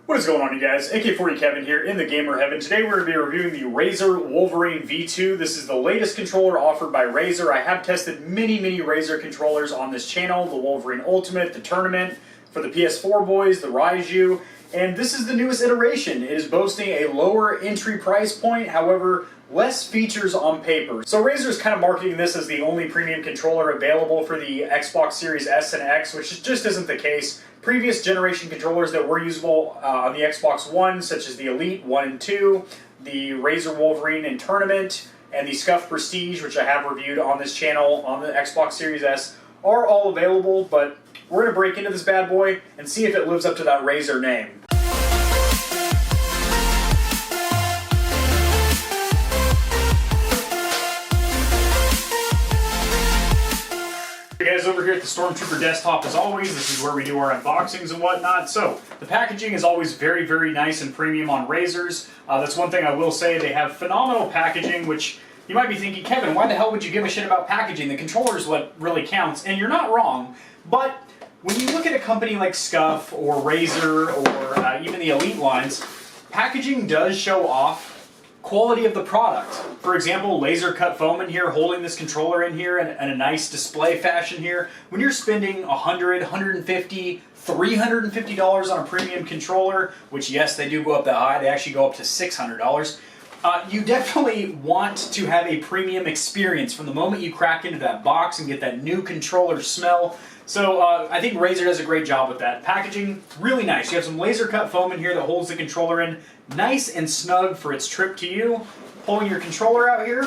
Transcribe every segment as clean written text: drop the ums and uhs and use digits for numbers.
What is going on, you guys? AK40 Kevin here in the Gamer Heaven. Today we're going to be reviewing the Razer Wolverine V2. This is the latest controller offered by Razer. I have tested many Razer controllers on this channel. The Wolverine Ultimate, the Tournament, for the PS4 boys, the Raiju, and this is the newest iteration. It is boasting a lower entry price point, however, less features on paper. So Razer is kind of marketing this as the only premium controller available for the Xbox Series S and X, which just isn't the case. Previous generation controllers that were usable on the Xbox One, such as the Elite 1 and 2, the Razer Wolverine and Tournament, and the Scuff Prestige, which I have reviewed on this channel on the Xbox Series S, are all available, but we're going to break into this bad boy and see if it lives up to that Razer name. Hey guys, over here at the Stormtrooper desktop, as always, this is where we do our unboxings and whatnot. So, the packaging is always very nice and premium on Razers. That's one thing I will say. They have phenomenal packaging, which you might be thinking, Kevin, why the hell would you give a shit about packaging? The controller is what really counts, and you're not wrong. But when you look at a company like Scuff or Razer or even the Elite lines, packaging does show off quality of the product. For example, laser cut foam in here, holding this controller in here in a nice display fashion here. When you're spending $100, $150, $350 on a premium controller, which yes, they do go up that high, they actually go up to $600, you definitely want to have a premium experience from the moment you crack into that box and get that new controller smell. So I think Razer does a great job with that. Packaging, really nice. You have some laser cut foam in here that holds the controller in nice and snug for its trip to you. Pulling your controller out here.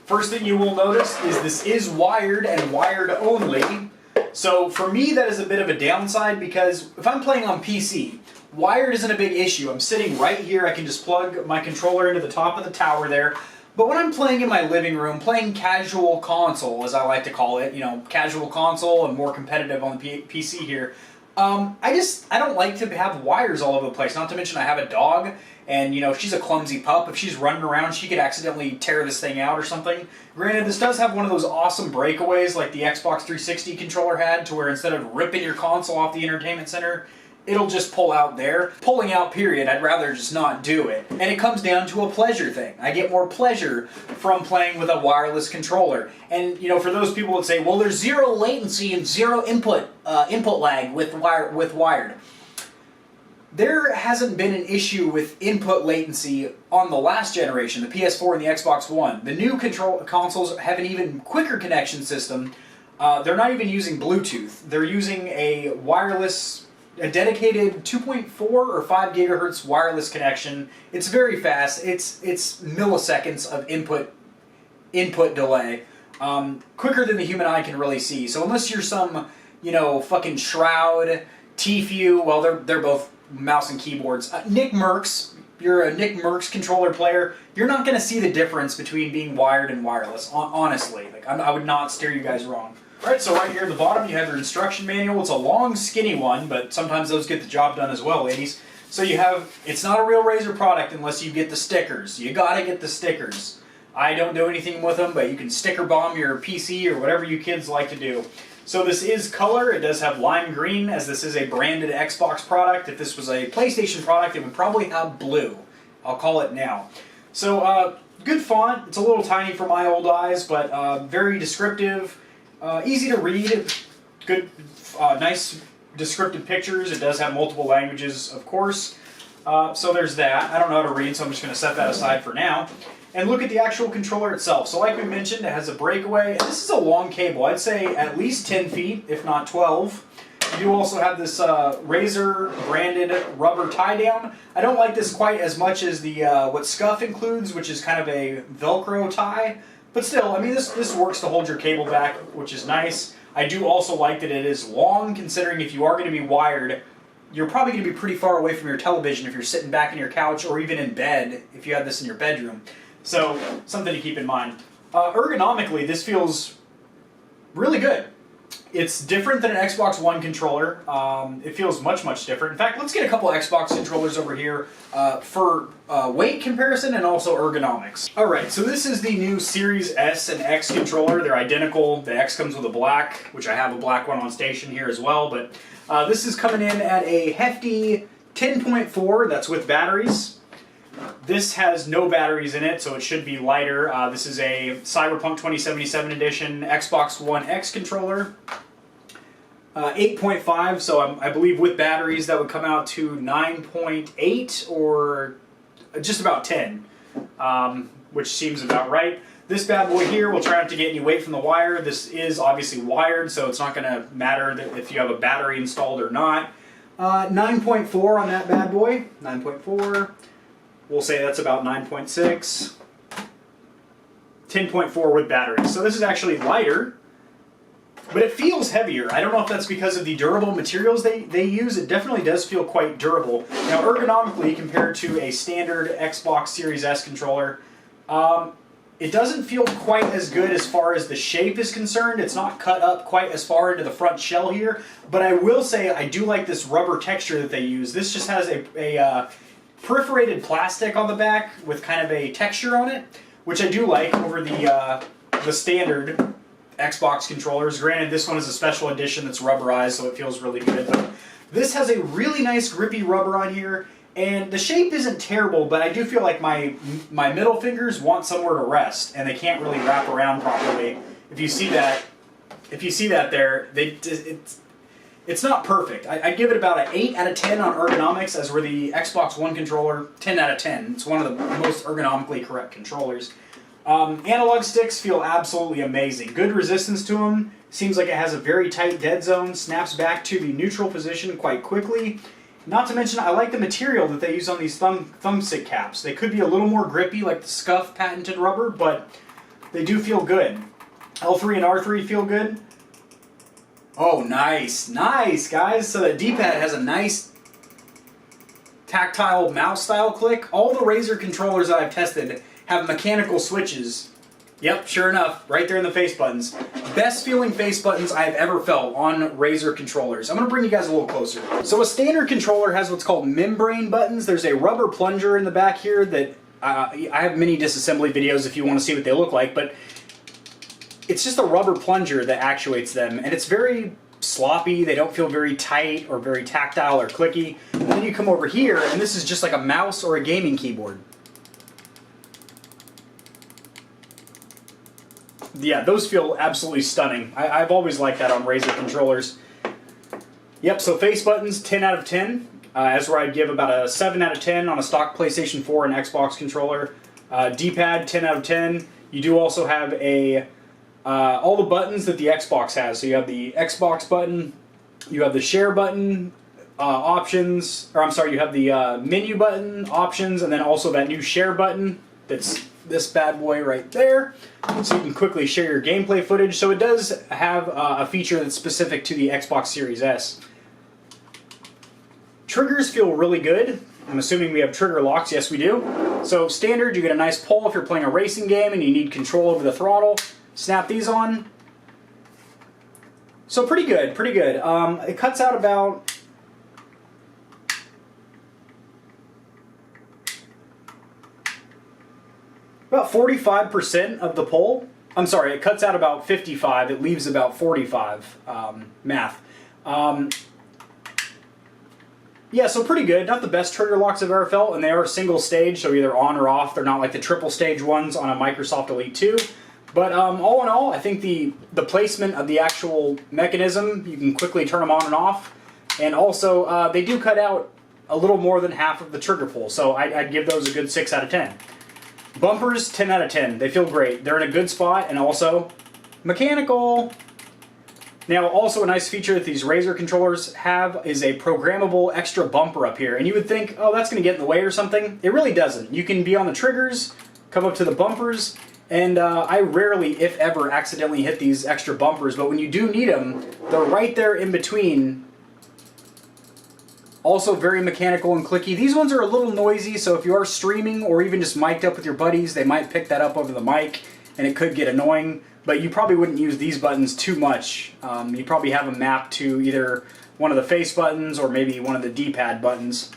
First thing you will notice is this is wired and wired only. So for me that is a bit of a downside because if I'm playing on PC, wired isn't a big issue. I'm sitting right here, I can just plug my controller into the top of the tower there. But when I'm playing in my living room, playing casual console, as I like to call it, you know, casual console and more competitive on the PC here, I don't like to have wires all over the place. Not to mention I have a dog, and you know, she's a clumsy pup. If she's running around, she could accidentally tear this thing out or something. Granted, this does have one of those awesome breakaways like the Xbox 360 controller had, to where instead of ripping your console off the entertainment center, it'll just pull out there. Pulling out, period. I'd rather just not do it. And it comes down to a pleasure thing. I get more pleasure from playing with a wireless controller. And, you know, for those people that say, well, there's zero latency and zero input lag with wired. There hasn't been an issue with input latency on the last generation, the PS4 and the Xbox One. The new consoles have an even quicker connection system. They're not even using Bluetooth. They're using a dedicated 2.4 or 5 gigahertz wireless connection. It's very fast. It's milliseconds of input delay. Quicker than the human eye can really see. So unless you're some, you know, fucking Shroud, Tfue, well, they're both mouse and keyboards. Nick Merckx, you're a Nick Merckx controller player, you're not going to see the difference between being wired and wireless, honestly. Like, I would not steer you guys wrong. Alright, so right here at the bottom you have your instruction manual. It's a long, skinny one, but sometimes those get the job done as well, ladies. So you have, it's not a real Razer product unless you get the stickers. You gotta get the stickers. I don't do anything with them, but you can sticker bomb your PC or whatever you kids like to do. So this is color. It does have lime green, as this is a branded Xbox product. If this was a PlayStation product, it would probably have blue. I'll call it now. So, good font. It's a little tiny for my old eyes, but very descriptive. Easy to read, good, nice descriptive pictures. It does have multiple languages, of course. So there's that. I don't know how to read, so I'm just going to set that aside for now. And look at the actual controller itself. So like we mentioned, it has a breakaway. And this is a long cable. I'd say at least 10 feet, if not 12. You do also have this Razer branded rubber tie down. I don't like this quite as much as the what Scuff includes, which is kind of a Velcro tie. But still, I mean, this works to hold your cable back, which is nice. I do also like that it is long, considering if you are going to be wired, you're probably going to be pretty far away from your television if you're sitting back in your couch or even in bed if you have this in your bedroom. So, something to keep in mind. Ergonomically, this feels really good. It's different than an Xbox One controller. It feels much different. In fact, let's get a couple of Xbox controllers over here for weight comparison and also ergonomics. Alright, so this is the new Series S and X controller. They're identical. The X comes with a black, which I have a black one on station here as well, but This is coming in at a hefty 10.4, that's with batteries. This has no batteries in it, so it should be lighter. This is a Cyberpunk 2077 edition Xbox One X controller. 8.5, so I believe with batteries that would come out to 9.8 or just about 10, which seems about right. This bad boy here will try not to get any weight from the wire. This is obviously wired, so it's not going to matter if you have a battery installed or not. 9.4 on that bad boy. 9.4. We'll say that's about 9.6. 10.4 with batteries. So this is actually lighter, but it feels heavier. I don't know if that's because of the durable materials they use. It definitely does feel quite durable. Now, ergonomically, compared to a standard Xbox Series S controller, it doesn't feel quite as good as far as the shape is concerned. It's not cut up quite as far into the front shell here, but I will say I do like this rubber texture that they use. This just has a perforated plastic on the back with kind of a texture on it, which I do like over the standard Xbox controllers. Granted, this one is a special edition that's rubberized, so it feels really good. But this has a really nice grippy rubber on here, and the shape isn't terrible, but I do feel like my middle fingers want somewhere to rest, and they can't really wrap around properly. If you see that there, it's not perfect. I'd give it about an 8 out of 10 on ergonomics, as were the Xbox One controller, 10 out of 10. It's one of the most ergonomically correct controllers. Analog sticks feel absolutely amazing. Good resistance to them. Seems like it has a very tight dead zone. Snaps back to the neutral position quite quickly. Not to mention, I like the material that they use on these thumbstick caps. They could be a little more grippy, like the Scuff patented rubber, but they do feel good. L3 and R3 feel good. Oh, nice. Nice, guys. So the D-pad has a nice tactile mouse-style click. All the Razer controllers that I've tested have mechanical switches. Yep, sure enough, right there in the face buttons. Best feeling face buttons I've ever felt on Razer controllers. I'm going to bring you guys a little closer. So a standard controller has what's called membrane buttons. There's a rubber plunger in the back here that I have many disassembly videos if you want to see what they look like, but it's just a rubber plunger that actuates them, and it's very sloppy. They don't feel very tight or very tactile or clicky. And then you come over here, and this is just like a mouse or a gaming keyboard. Yeah, those feel absolutely stunning. I've always liked that on Razer controllers. Yep, so face buttons, 10 out of 10. That's where I'd give about a 7 out of 10 on a stock PlayStation 4 and Xbox controller. D-pad, 10 out of 10. You do also have all the buttons that the Xbox has. So you have the Xbox button, you have the share button, options, or I'm sorry, you have the menu button, options, and then also that new share button that's this bad boy right there, so you can quickly share your gameplay footage. So it does have a feature that's specific to the Xbox Series S. Triggers feel really good. I'm assuming we have trigger locks. Yes, we do. So standard, you get a nice pull if you're playing a racing game and you need control over the throttle. Snap these on. So pretty good, pretty good. It cuts out about 45% of the pull. I'm sorry, it cuts out about 55. It leaves about 45. Math. Yeah, so pretty good. Not the best trigger locks I've ever felt, and they are single stage, so either on or off. They're not like the triple stage ones on a Microsoft Elite 2. But all in all, I think the placement of the actual mechanism, you can quickly turn them on and off. And also, they do cut out a little more than half of the trigger pull, so I'd give those a good 6 out of 10. Bumpers, 10 out of 10. They feel great. They're in a good spot, and also mechanical. Now, also a nice feature that these Razer controllers have is a programmable extra bumper up here. And you would think, oh, that's going to get in the way or something. It really doesn't. You can be on the triggers, come up to the bumpers, and I rarely, if ever, accidentally hit these extra bumpers. But when you do need them, they're right there in between. Also very mechanical and clicky. These ones are a little noisy, so if you are streaming or even just mic'd up with your buddies, they might pick that up over the mic, and it could get annoying. But you probably wouldn't use these buttons too much. You probably have them mapped to either one of the face buttons or maybe one of the D-pad buttons.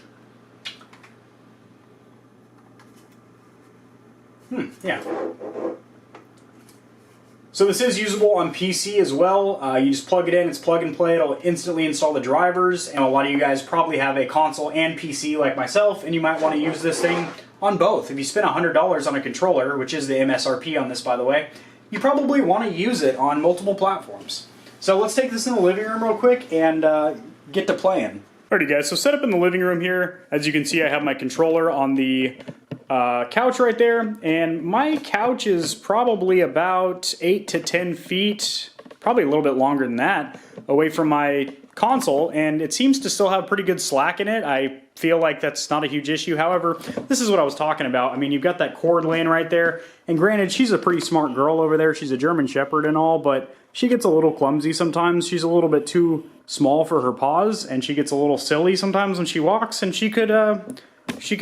Yeah. So this is usable on PC as well. You just plug it in, it's plug and play, it'll instantly install the drivers, and a lot of you guys probably have a console and PC like myself, and you might want to use this thing on both. If you spend $100 on a controller, which is the MSRP on this by the way, you probably want to use it on multiple platforms. So let's take this in the living room real quick and get to playing. Alrighty guys, so set up in the living room here. As you can see, I have my controller on the couch right there, and my couch is probably about 8 to 10 feet, probably a little bit longer than that, away from my console, and it seems to still have pretty good slack in it. I feel like that's not a huge issue. However, this is what I was talking about. I mean, you've got that cord laying right there, and granted, she's a pretty smart girl over there. She's a German Shepherd and all, but she gets a little clumsy sometimes. She's a little bit too small for her paws, and she gets a little silly sometimes when she walks, and she could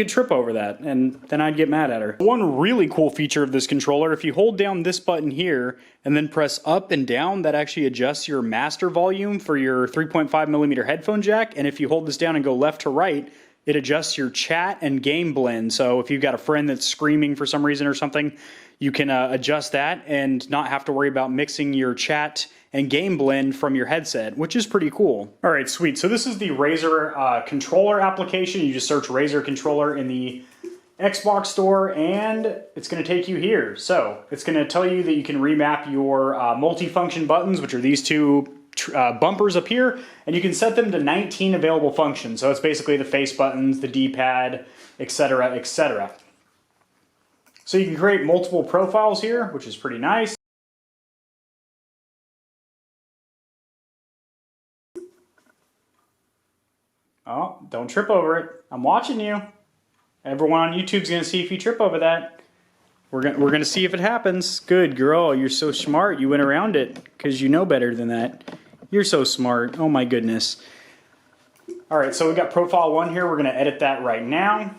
trip over that, and then I'd get mad at her. One really cool feature of this controller, if you hold down this button here and then press up and down, that actually adjusts your master volume for your 3.5mm headphone jack, and if you hold this down and go left to right, it adjusts your chat and game blend. So if you've got a friend that's screaming for some reason or something, you can adjust that and not have to worry about mixing your chat and game blend from your headset, which is pretty cool. All right, sweet. So this is the Razer controller application. You just search Razer controller in the Xbox store and it's gonna take you here. So it's gonna tell you that you can remap your multi-function buttons, which are these two bumpers up here, and you can set them to 19 available functions. So it's basically the face buttons, the D-pad, etc., etc. So you can create multiple profiles here, which is pretty nice. Oh, don't trip over it. I'm watching you. Everyone on YouTube's gonna see if you trip over that. We're gonna see if it happens. Good girl, you're so smart. You went around it because you know better than that. You're so smart. Oh my goodness. All right, so we got profile 1 here. We're gonna edit that right now.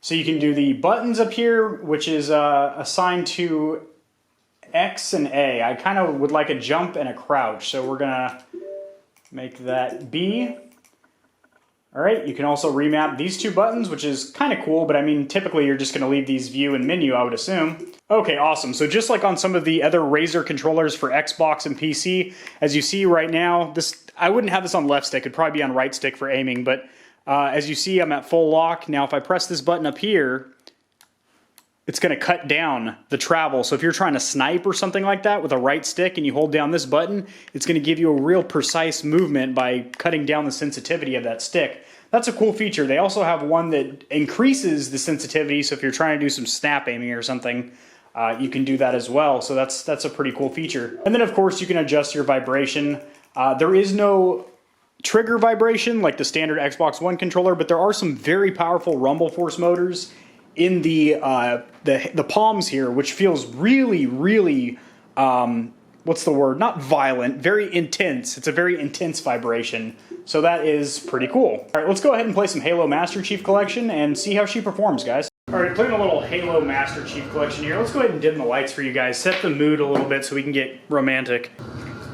So you can do the buttons up here, which is assigned to X and A. I kind of would like a jump and a crouch, so we're gonna make that B. All right, you can also remap these two buttons, which is kind of cool, but I mean, typically you're just gonna leave these view and menu, I would assume. Okay, awesome. So just like on some of the other Razer controllers for Xbox and PC, as you see right now, I wouldn't have this on left stick, it'd probably be on right stick for aiming, but as you see, I'm at full lock. Now, if I press this button up here, it's gonna cut down the travel. So if you're trying to snipe or something like that with a right stick and you hold down this button, it's gonna give you a real precise movement by cutting down the sensitivity of that stick. That's a cool feature. They also have one that increases the sensitivity, so if you're trying to do some snap aiming or something, you can do that as well. So that's a pretty cool feature. And then of course you can adjust your vibration. There is no trigger vibration like the standard Xbox One controller, but there are some very powerful rumble force motors in the palms here, which feels really, really, what's the word? Not violent, very intense. It's a very intense vibration. So that is pretty cool. All right, let's go ahead and play some Halo Master Chief Collection and see how she performs, guys. All right, playing a little Halo Master Chief Collection here. Let's go ahead and dim the lights for you guys, set the mood a little bit so we can get romantic.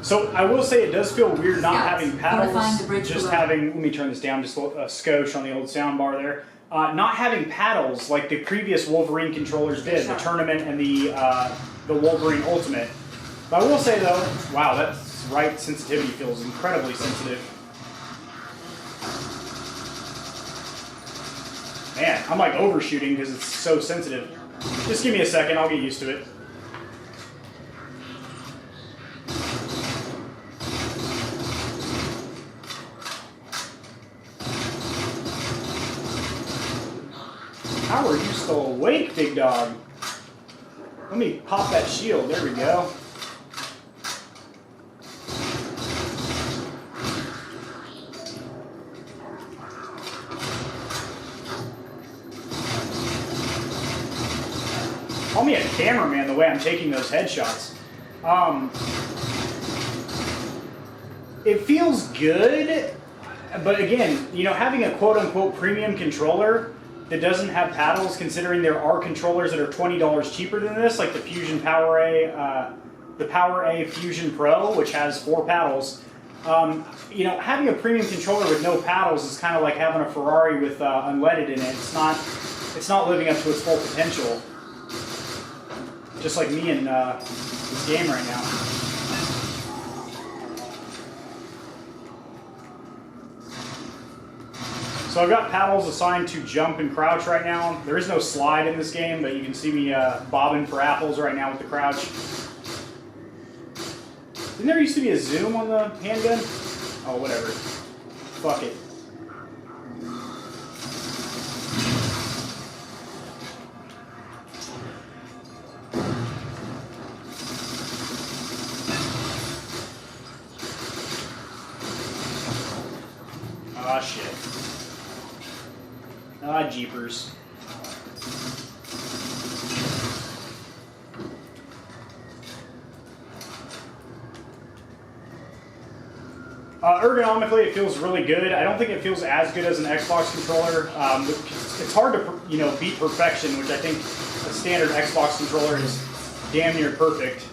So I will say it does feel weird not having paddles, just having, let me turn this down just a skosh on the old sound bar there. Not having paddles like the previous Wolverine controllers did, the Tournament and the Wolverine Ultimate. But I will say though, wow, that right sensitivity feels incredibly sensitive. Man, I'm like overshooting because it's so sensitive. Just give me a second, I'll get used to it. How are you still awake, big dog? Let me pop that shield. There we go. Call me a cameraman the way I'm taking those headshots. It feels good, but again, you know, having a quote-unquote premium controller that doesn't have paddles, considering there are controllers that are $20 cheaper than this, like the Fusion the Power A Fusion Pro, which has 4 paddles. You know, having a premium controller with no paddles is kind of like having a Ferrari with unleaded in it. It's not living up to its full potential. just like me in this game right now. So I've got paddles assigned to jump and crouch right now. There is no slide in this game, but you can see me bobbing for apples right now with the crouch. Didn't there used to be a zoom on the handgun? Oh, whatever. Fuck it. Ah, shit. Ah, jeepers. Ergonomically, it feels really good. I don't think it feels as good as an Xbox controller. It's hard to, you know, beat perfection, which I think a standard Xbox controller is damn near perfect.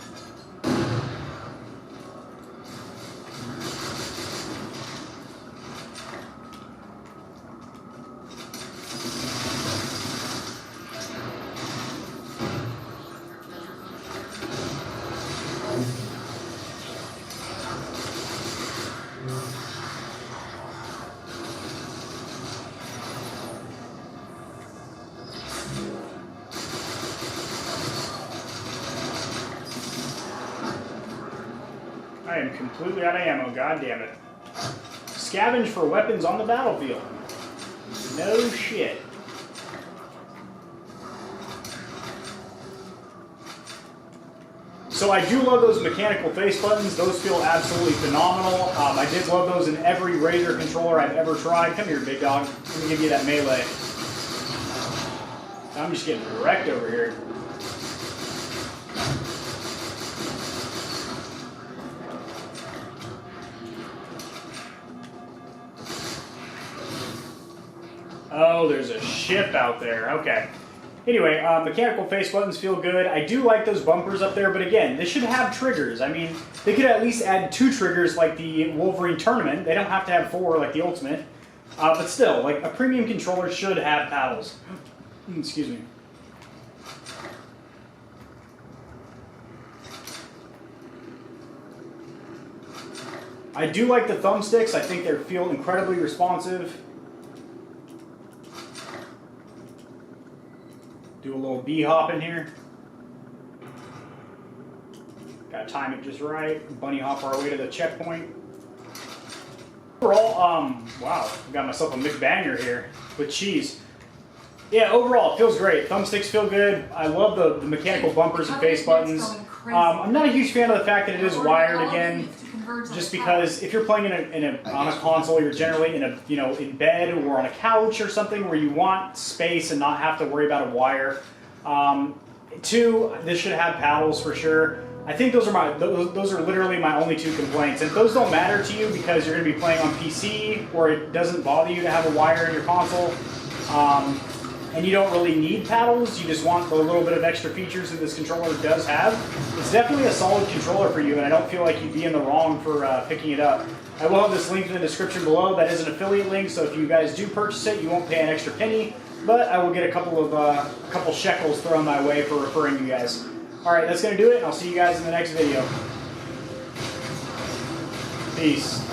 I am completely out of ammo, god damn it. Scavenge for weapons on the battlefield. No shit. So I do love those mechanical face buttons. Those feel absolutely phenomenal. I did love those in every Razer controller I've ever tried. Come here, big dog. Let me give you that melee. I'm just getting wrecked over here. Oh, there's a ship out there. Okay. Anyway, mechanical face buttons feel good. I do like those bumpers up there, but again, they should have triggers. I mean, they could at least add 2 triggers like the Wolverine Tournament. They don't have to have 4 like the Ultimate. But still, like, a premium controller should have paddles. Excuse me. I do like the thumbsticks. I think they feel incredibly responsive. Do a little B-hop in here. Gotta time it just right. Bunny hop our way to the checkpoint. Overall, wow, I got myself a McBanger here with cheese. Yeah, overall, it feels great. Thumbsticks feel good. I love the mechanical bumpers and face buttons. I'm not a huge fan of the fact that it is wired again, just because if you're playing on a console, you're generally in bed or on a couch or something where you want space and not have to worry about a wire. 2, this should have paddles for sure. I think those are literally my only 2 complaints. And if those don't matter to you because you're going to be playing on PC or it doesn't bother you to have a wire in your console, and you don't really need paddles, you just want the little bit of extra features that this controller does have, it's definitely a solid controller for you, and I don't feel like you'd be in the wrong for picking it up. I will have this link in the description below. That is an affiliate link, so if you guys do purchase it, you won't pay an extra penny, but I will get a couple shekels thrown my way for referring you guys. Alright, that's going to do it, and I'll see you guys in the next video. Peace.